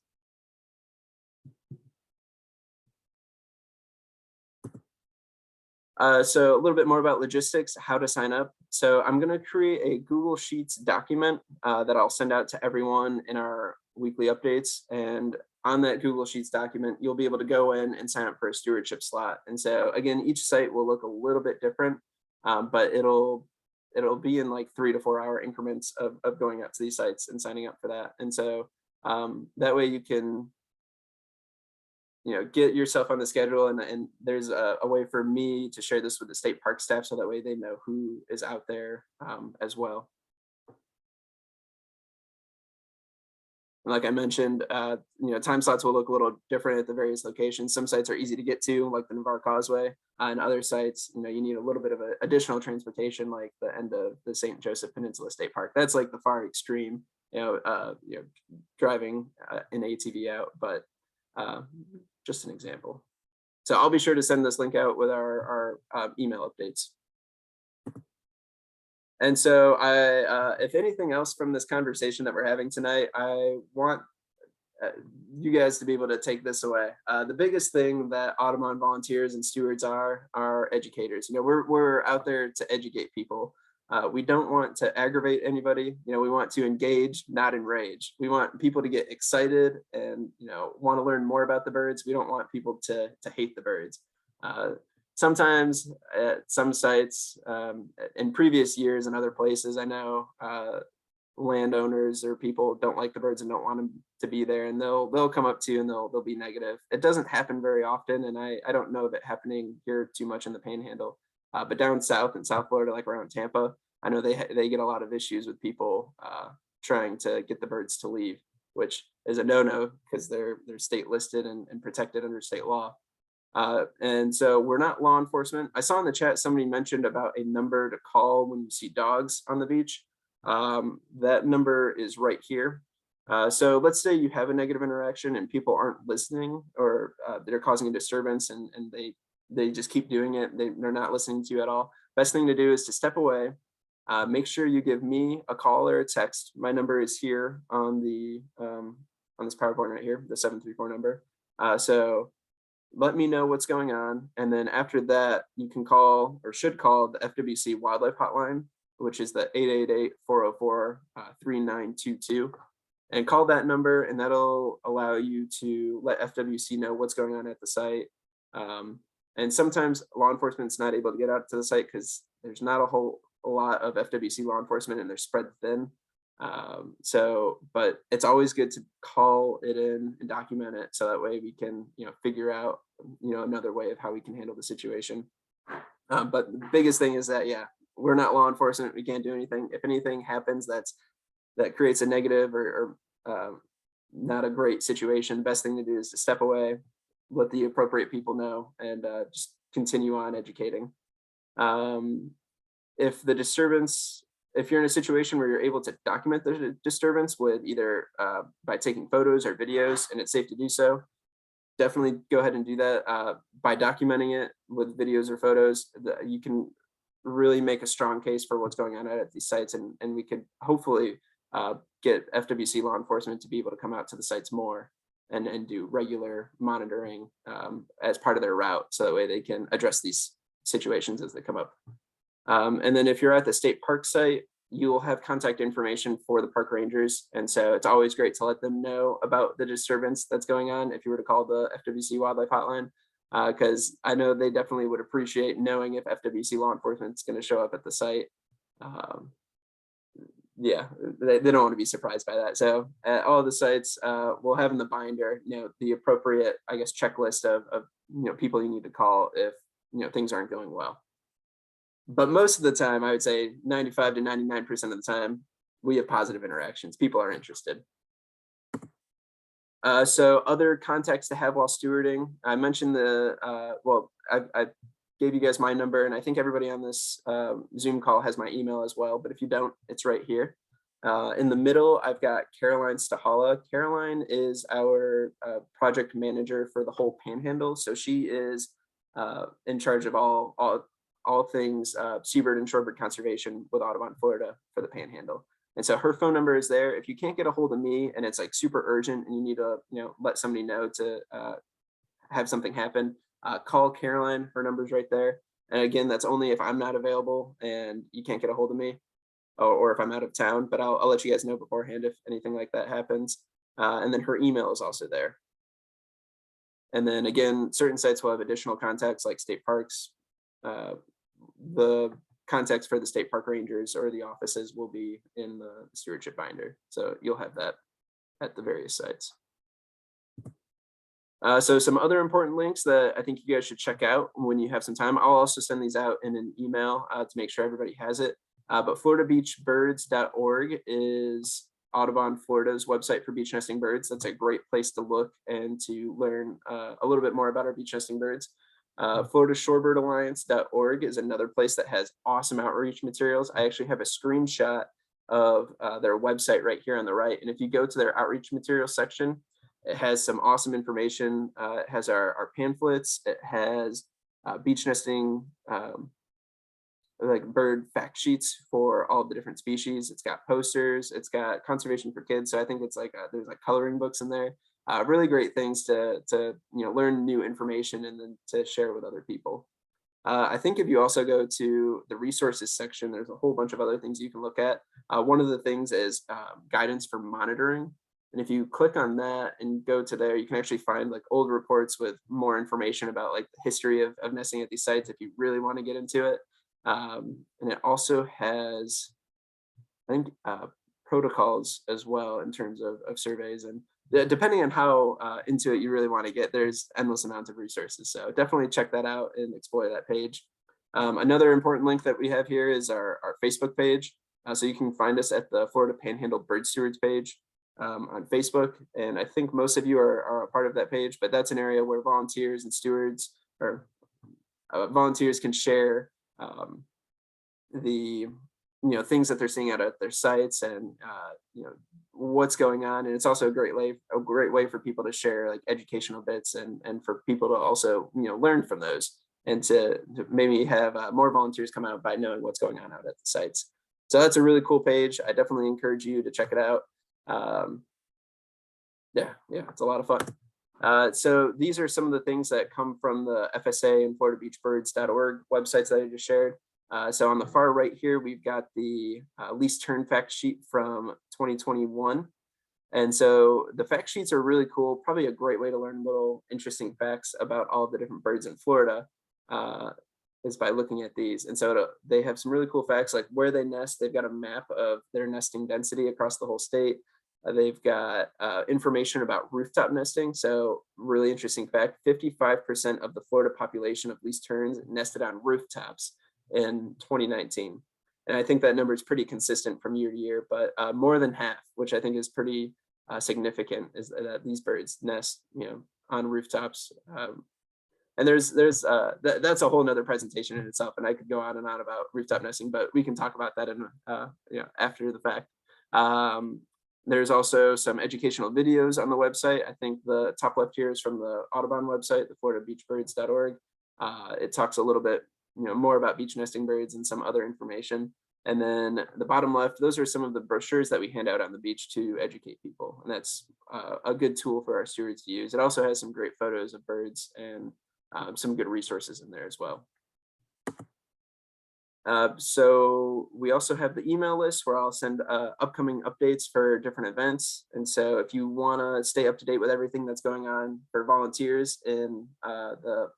So a little bit more about logistics, how to sign up. So I'm going to create a Google Sheets document that I'll send out to everyone in our weekly updates. And on that Google Sheets document, you'll be able to go in and sign up for a stewardship slot. And so again, each site will look a little bit different, but it'll be in like 3 to 4 hour increments of going out to these sites and signing up for that. And so that way you can get yourself on the schedule, and there's a way for me to share this with the state park staff, so that way they know who is out there as well. And like I mentioned, time slots will look a little different at the various locations. Some sites are easy to get to, like the Navarre Causeway, and other sites, you need a little bit of additional transportation, like the end of the St. Joseph Peninsula State Park. That's like the far extreme, driving an ATV out, but just an example. So I'll be sure to send this link out with our email updates. And so if anything else from this conversation that we're having tonight, I want you guys to be able to take this away. The biggest thing that Audubon volunteers and stewards are educators. We're out there to educate people. We don't want to aggravate anybody. We want to engage, not enrage. We want people to get excited and want to learn more about the birds. We don't want people to hate the birds. Sometimes at some sites, in previous years and other places, I know landowners or people don't like the birds and don't want them to be there, and they'll come up to you and they'll be negative. It doesn't happen very often, and I don't know of it happening here too much in the Panhandle. But down south in South Florida, like around Tampa, I know they get a lot of issues with people trying to get the birds to leave, which is a no-no because they're state listed and protected under state law. And so we're not law enforcement. I saw in the chat somebody mentioned about a number to call when you see dogs on the beach. That number is right here. So let's say you have a negative interaction and people aren't listening, or they're causing a disturbance and they just keep doing it. They're not listening to you at all. Best thing to do is to step away. Make sure you give me a call or a text. My number is here on the on this PowerPoint right here, the 734 number. So let me know what's going on. And then after that, you can call, or should call, the FWC Wildlife Hotline, which is the 888-404-3922. And call that number, and that'll allow you to let FWC know what's going on at the site. And sometimes law enforcement's not able to get out to the site because there's not a whole lot of FWC law enforcement and they're spread thin. But it's always good to call it in and document it, so that way we can, figure out, another way of how we can handle the situation. But the biggest thing is that, yeah, we're not law enforcement. We can't do anything. If anything happens that creates a negative or not a great situation. The best thing to do is to step away, let the appropriate people know, and just continue on educating. If the disturbance, if you're in a situation where you're able to document the disturbance with either by taking photos or videos, and it's safe to do so, definitely go ahead and do that. By documenting it with videos or photos, you can really make a strong case for what's going on at these sites, and we could hopefully get FWC law enforcement to be able to come out to the sites more and do regular monitoring as part of their route, so that way they can address these situations as they come up. And then if you're at the state park site, you will have contact information for the park rangers. And so it's always great to let them know about the disturbance that's going on if you were to call the FWC wildlife hotline, because I know they definitely would appreciate knowing if FWC law enforcement is going to show up at the site. Yeah, they don't want to be surprised by that. So at all the sites, we'll have in the binder, the appropriate, I guess, checklist of people you need to call if things aren't going well. But most of the time, I would say 95 to 99% of the time, we have positive interactions. People are interested. So other contacts to have while stewarding, I mentioned well, I gave you guys my number, and I think everybody on this Zoom call has my email as well, but if you don't, it's right here. In the middle, I've got Caroline Stahala. Caroline is our project manager for the whole Panhandle. So she is in charge of all things seabird and shorebird conservation with Audubon, Florida for the Panhandle. And so her phone number is there. If you can't get a hold of me and it's like super urgent and you need to, let somebody know to have something happen, call Caroline. Her number's right there. And again, that's only if I'm not available and you can't get a hold of me, or if I'm out of town, but I'll let you guys know beforehand if anything like that happens. And then her email is also there. And then again, certain sites will have additional contacts like state parks. The contacts for the state park rangers or the offices will be in the stewardship binder. So you'll have that at the various sites. So some other important links that I think you guys should check out when you have some time. I'll also send these out in an email to make sure everybody has it. But floridabeachbirds.org is Audubon, Florida's website for beach nesting birds. That's a great place to look and to learn a little bit more about our beach nesting birds. FloridaShorebirdAlliance.org is another place that has awesome outreach materials. I actually have a screenshot of their website right here on the right. And if you go to their outreach materials section, it has some awesome information. It has our pamphlets. It has beach nesting, like bird fact sheets for all the different species. It's got posters. It's got conservation for kids. So I think it's like there's like coloring books in there. Really great things to learn new information and then to share with other people. I think if you also go to the resources section, there's a whole bunch of other things you can look at. One of the things is guidance for monitoring. And if you click on that and go to there, you can actually find like old reports with more information about like the history of nesting at these sites if you really want to get into it. And it also has, I think, protocols as well in terms of surveys. And depending on how into it you really want to get, there's endless amounts of resources. So definitely check that out and explore that page. Another important link that we have here is our Facebook page. So you can find us at the Florida Panhandle Bird Stewards page on Facebook. And I think most of you are a part of that page, but that's an area where volunteers and stewards or volunteers can share the things that they're seeing out at their sites and what's going on. And it's also a great way for people to share like educational bits and for people to also learn from those and to maybe have more volunteers come out by knowing what's going on out at the sites. So that's a really cool page. I definitely encourage you to check it out. Yeah, it's a lot of fun. So these are some of the things that come from the FSA and FloridaBeachBirds.org websites that I just shared. So on the far right here, we've got the least turn fact sheet from 2021. And so the fact sheets are really cool, probably a great way to learn little interesting facts about all of the different birds in Florida is by looking at these. And so they have some really cool facts like where they nest. They've got a map of their nesting density across the whole state. They've got information about rooftop nesting. So really interesting fact, 55% of the Florida population of least terns nested on rooftops in 2019. And I think that number is pretty consistent from year to year, but more than half, which I think is pretty significant is that these birds nest, on rooftops. And that's a whole nother presentation in itself, and I could go on and on about rooftop nesting, but we can talk about that in after the fact. There's also some educational videos on the website. I think the top left here is from the Audubon website, the floridabeachbirds.org. It talks a little bit more about beach nesting birds and some other information. And then the bottom left, those are some of the brochures that we hand out on the beach to educate people. And that's a good tool for our stewards to use. It also has some great photos of birds and some good resources in there as well. So we also have the email list where I'll send upcoming updates for different events. And so if you want to stay up to date with everything that's going on for volunteers in the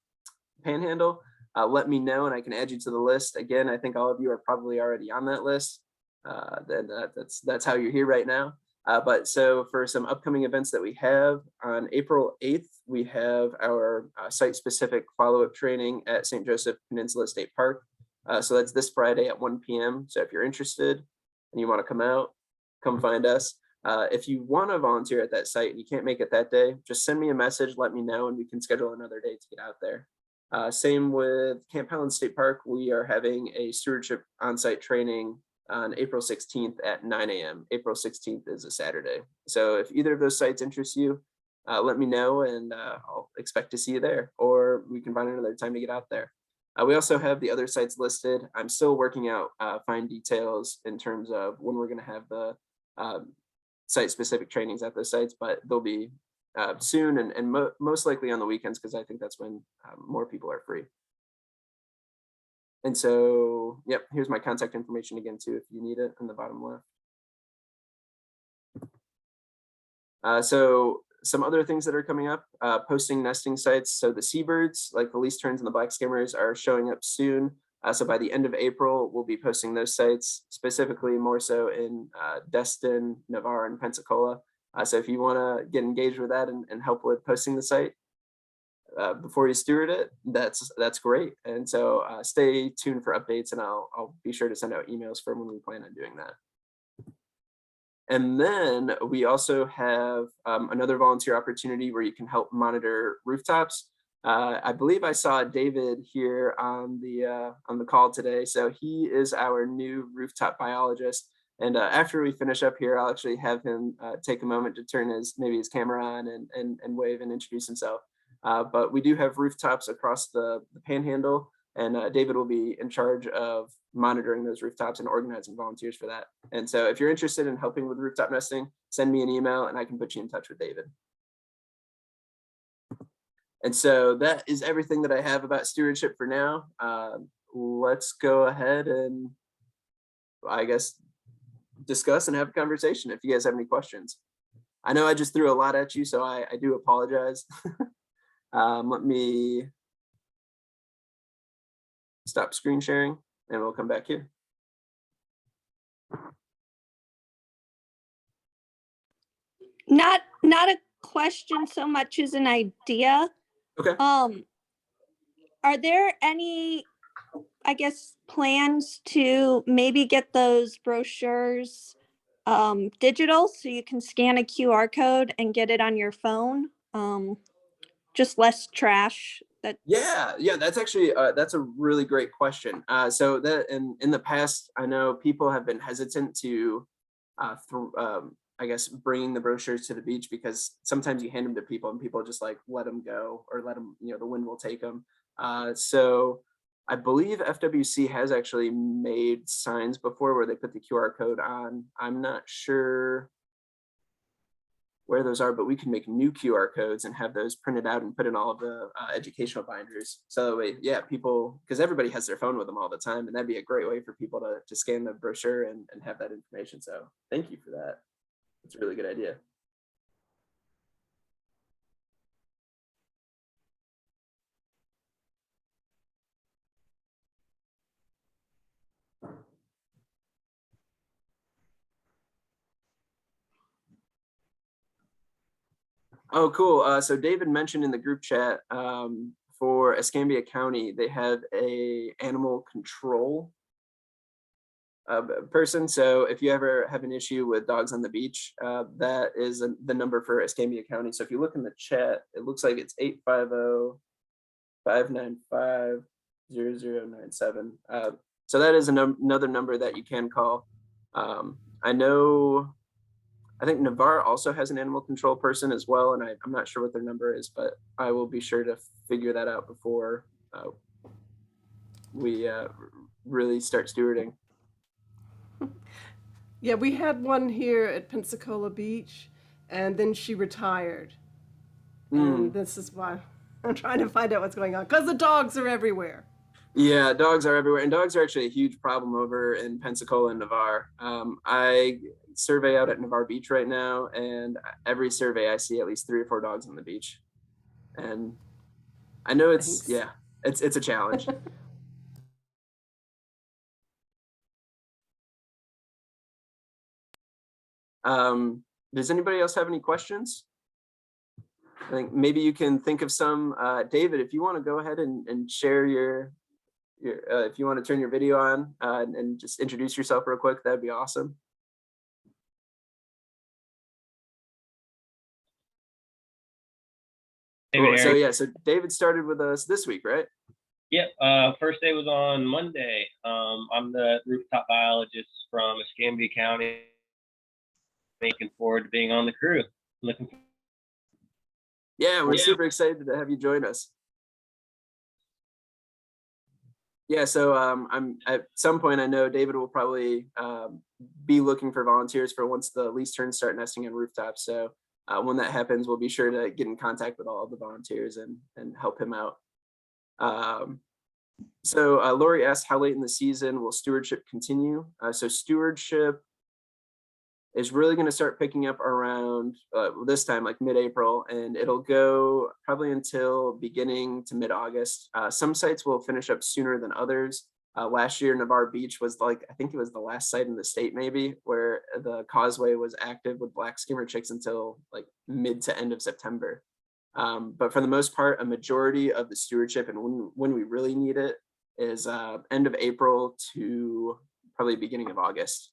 Panhandle, let me know and I can add you to the list. Again, I think all of you are probably already on that list. That's how you're here right now. But so for some upcoming events that we have, on April 8th, we have our site-specific follow-up training at St. Joseph Peninsula State Park. So that's this Friday at 1 p.m. So if you're interested and you want to come out, come find us. If you want to volunteer at that site and you can't make it that day, just send me a message, let me know, and we can schedule another day to get out there. Same with Camp Helen State Park. We are having a stewardship on-site training on April 16th at 9 a.m. April 16th is a Saturday. So if either of those sites interest you, let me know and I'll expect to see you there, or we can find another time to get out there. We also have the other sites listed. I'm still working out fine details in terms of when we're going to have the site-specific trainings at those sites, but they'll be soon and most likely on the weekends, because I think that's when more people are free. And so, yep, here's my contact information again too, if you need it, in the bottom left. So some other things that are coming up, posting nesting sites. So the seabirds, like the least terns and the black skimmers, are showing up soon. So by the end of April, we'll be posting those sites, specifically more so in Destin, Navarre, and Pensacola. So if you want to get engaged with that and help with posting the site before you steward it, that's great. And so stay tuned for updates, and I'll be sure to send out emails for when we plan on doing that. And then we also have another volunteer opportunity where you can help monitor rooftops. I believe I saw David here on the call today. So he is our new rooftop biologist. And after we finish up here, I'll actually have him take a moment to turn maybe his camera on and wave and introduce himself. But we do have rooftops across the Panhandle, and David will be in charge of monitoring those rooftops and organizing volunteers for that. And so if you're interested in helping with rooftop nesting, send me an email and I can put you in touch with David. And so that is everything that I have about stewardship for now. Let's go ahead and, I guess, discuss and have a conversation if you guys have any questions. I know I just threw a lot at you, so I do apologize. Let me stop screen sharing and we'll come back here. Not a question so much as an idea. Okay. Are there any, I guess, plans to maybe get those brochures digital so you can scan a QR code and get it on your phone? Just less trash. Yeah, that's actually that's a really great question. So that in the past, I know people have been hesitant to I guess bringing the brochures to the beach, because sometimes you hand them to people and people just like let them go or let them, the wind will take them. So I believe FWC has actually made signs before where they put the QR code on. I'm not sure where those are, but we can make new QR codes and have those printed out and put in all of the educational binders. So yeah, people, because everybody has their phone with them all the time, and that'd be a great way for people to scan the brochure and have that information. So thank you for that. It's a really good idea. Oh, cool. So David mentioned in the group chat for Escambia County, they have a animal control person. So if you ever have an issue with dogs on the beach, that is the number for Escambia County. So if you look in the chat, it looks like it's 850-595-0097. So that is another number that you can call. I think Navarre also has an animal control person as well, and I'm not sure what their number is, but I will be sure to figure that out before we really start stewarding. Yeah, we had one here at Pensacola Beach, and then she retired. And this is why I'm trying to find out what's going on, because the dogs are everywhere. Yeah, dogs are everywhere, and dogs are actually a huge problem over in Pensacola and Navarre. I survey out at Navarre Beach right now, and every survey I see at least 3 or 4 dogs on the beach. And I know it's a challenge. Does anybody else have any questions? I think maybe you can think of some. David, if you want to go ahead and share your if you want to turn your video on and just introduce yourself real quick, that'd be awesome. Cool. So yeah, so David started with us this week, right? Yep. First day was on Monday. I'm the rooftop biologist from Escambia County. Looking forward to being on the crew. Yeah, we're super excited to have you join us. Yeah, so I'm at some point, I know David will probably be looking for volunteers for once the lease terns start nesting on rooftops. So when that happens, we'll be sure to get in contact with all of the volunteers and help him out. So Lori asked, how late in the season will stewardship continue? So stewardship is really going to start picking up around this time, like mid-April, and it'll go probably until beginning to mid-August. Some sites will finish up sooner than others. Last year, Navarre Beach was I think it was the last site in the state maybe, where the causeway was active with black skimmer chicks until like mid to end of September. But for the most part, a majority of the stewardship and when we really need it is end of April to probably beginning of August.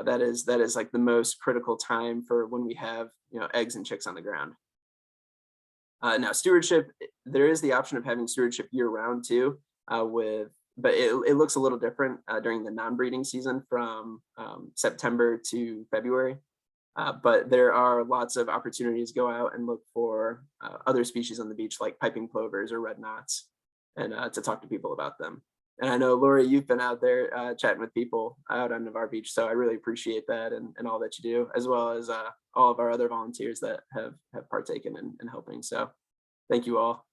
That is like the most critical time for when we have eggs and chicks on the ground. Now stewardship, there is the option of having stewardship year round too, but it looks a little different during the non-breeding season from September to February. But there are lots of opportunities to go out and look for other species on the beach like piping plovers or red knots and to talk to people about them. And I know, Lori, you've been out there chatting with people out on Navarre Beach, so I really appreciate that and all that you do, as well as all of our other volunteers that have partaken in helping. So thank you all.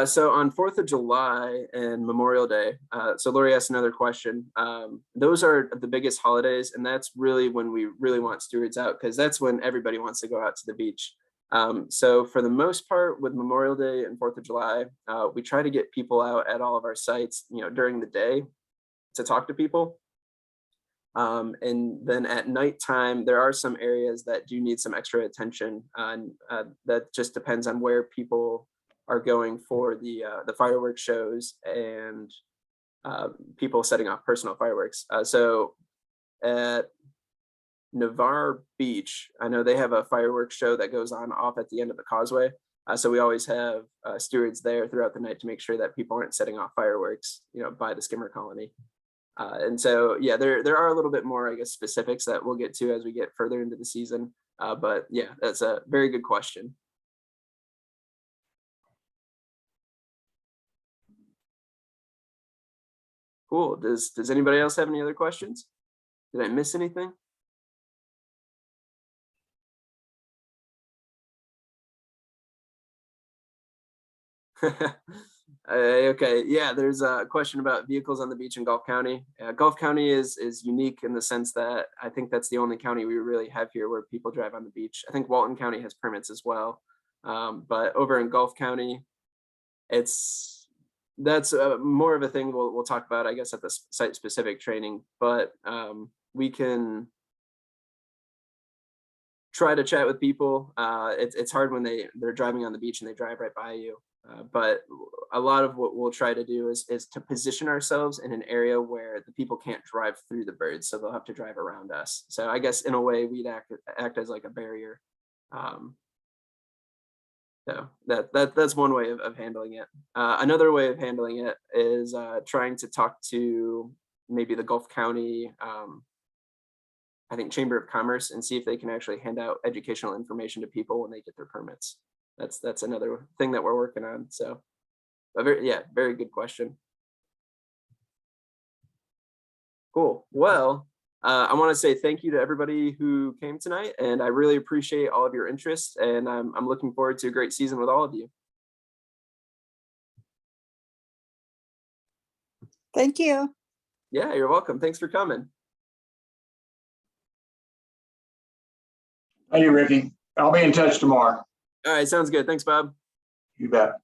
So on 4th of July and Memorial Day, so Lori asked another question. Those are the biggest holidays, and that's really when we really want stewards out, because that's when everybody wants to go out to the beach. So for the most part, with Memorial Day and 4th of July, we try to get people out at all of our sites, during the day to talk to people. And then at nighttime, there are some areas that do need some extra attention. That just depends on where people are going for the fireworks shows and people setting off personal fireworks. So at Navarre Beach, I know they have a fireworks show that goes on off at the end of the causeway. So we always have stewards there throughout the night to make sure that people aren't setting off fireworks, by the skimmer colony. And so, yeah, there are a little bit more, I guess, specifics that we'll get to as we get further into the season. But yeah, that's a very good question. Cool. Does anybody else have any other questions? Did I miss anything? Okay, yeah, there's a question about vehicles on the beach in Gulf County. Gulf County is unique in the sense that I think that's the only county we really have here where people drive on the beach. I think Walton County has permits as well, but over in Gulf County, that's more of a thing we'll talk about, I guess, at the site specific training. But we can try to chat with people. It's hard when they're driving on the beach and they drive right by you. But a lot of what we'll try to do is to position ourselves in an area where the people can't drive through the birds, so they'll have to drive around us. So I guess in a way we'd act as like a barrier. So that's one way of handling it. Another way of handling it is trying to talk to maybe the Gulf County, I think Chamber of Commerce, and see if they can actually hand out educational information to people when they get their permits. That's another thing that we're working on. So, very good question. Cool. Well, I want to say thank you to everybody who came tonight, and I really appreciate all of your interest, and I'm looking forward to a great season with all of you. Thank you. Yeah, you're welcome. Thanks for coming. Thank you, Ricky. I'll be in touch tomorrow. All right, sounds good. Thanks, Bob. You bet.